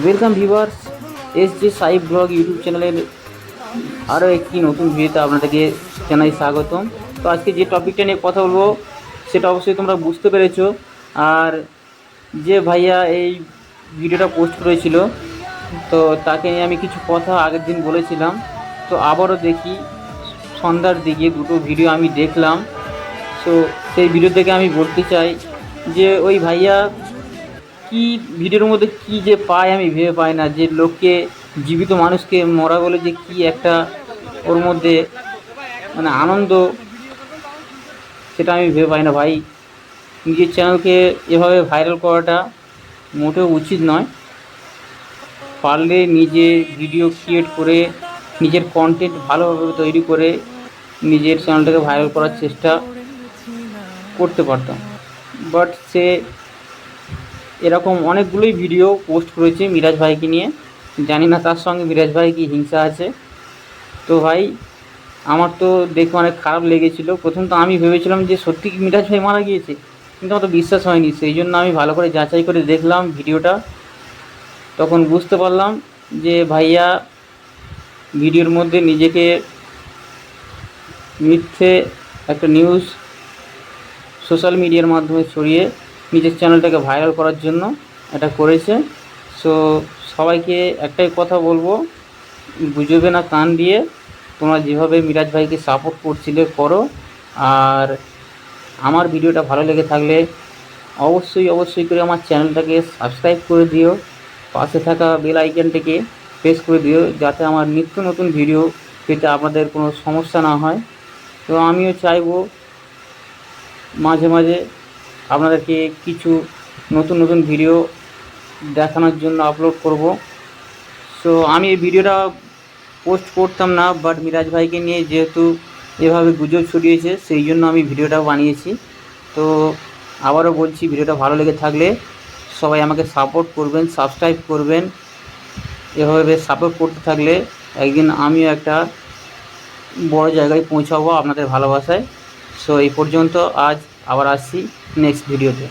Welcome viewers, S J সাই blog YouTube চ্যানেলের আরও একটি নতুন ভিডিওতে আপনাদেরকে জানাই স্বাগতম। তো আজকে যে টপিকটা নিয়ে কথা বলবো সেটা অবশ্যই তোমরা বুঝতে পেরেছো। আর যে ভাইয়া এই ভিডিওটা পোস্ট করেছিল, তো তাকে নিয়ে আমি কিছু কথা আগের দিন বলেছিলাম। তো আবারও দেখি, সন্ধ্যার দিকে দুটো ভিডিও আমি দেখলাম। সো সেই ভিডিও থেকে আমি বলতে চাই যে ওই ভাইয়া কি ভিডিওর মধ্যে কি যে পায় আমি ভেবে পাই না। যে লোককে, জীবিত মানুষকে মরা বলে যে কি একটা ওর মধ্যে মানে আনন্দ, সেটা আমি ভেবে পাই না। ভাই, নিজের চ্যানেলকে এভাবে ভাইরাল করাটা মোটেও উচিত নয়। পারলে নিজে ভিডিও ক্রিয়েট করে নিজের কন্টেন্ট ভালোভাবে তৈরি করে নিজের চ্যানেলটাকে ভাইরাল করার চেষ্টা করতে পারতাম। বাট সে এরকম অনেকগুলোই ভিডিও পোস্ট করেছে মিরাজ ভাইকে নিয়ে। জানি না তার সঙ্গে মিরাজ ভাই কি হিংসা আছে। তো ভাই, আমার তো দেখে অনেক খারাপ লেগেছিলো। প্রথম তো আমি ভেবেছিলাম যে সত্যি কি মিরাজ ভাই মারা গিয়েছে, কিন্তু আমার তো বিশ্বাস হয়নি। সেই জন্য আমি ভালো করে যাচাই করে দেখলাম ভিডিওটা। তখন বুঝতে পারলাম যে ভাইয়া ভিডিওর মধ্যে নিজেকে মিথ্যে একটা নিউজ সোশ্যাল মিডিয়ার মাধ্যমে ছড়িয়ে নিজের চ্যানেলটাকে ভাইরাল করার জন্য এটা করেছে। সো সবাইকে একটাই কথা বলবো, গুজবে না কান দিয়ে তোমরা যেভাবে মিরাজ ভাইকে সাপোর্ট করছিলে করো। আর আমার ভিডিওটা ভালো লেগে থাকলে অবশ্যই করে আমার চ্যানেলটাকে সাবস্ক্রাইব করে দিও। পাশে থাকা বেল আইকনটিকে প্রেস করে দিও, যাতে আমার নিত্য নতুন ভিডিও পেতে আপনাদের কোনো সমস্যা না হয়। তো আমিও চাইবো মাঝে মাঝে আপনাদেরকে কিছু নতুন ভিডিও দেখানোর জন্য আপলোড করব। সো আমি এই ভিডিওটা পোস্ট করতাম না, বাট মিরাজ ভাইকে নিয়ে যেহেতু এভাবে গুজব ছড়িয়েছে, সেই জন্য আমি ভিডিওটা বানিয়েছি। তো আবারও বলছি, ভিডিওটা ভালো লেগে থাকলে সবাই আমাকে সাপোর্ট করবেন, সাবস্ক্রাইব করবেন। এভাবে সাপোর্ট করতে থাকলে একদিন আমিও একটা বড় জায়গায় পৌঁছাবো আপনাদের ভালোবাসায়। সো এই পর্যন্ত, আজ আবার আসছি নেক্সট ভিডিওতে।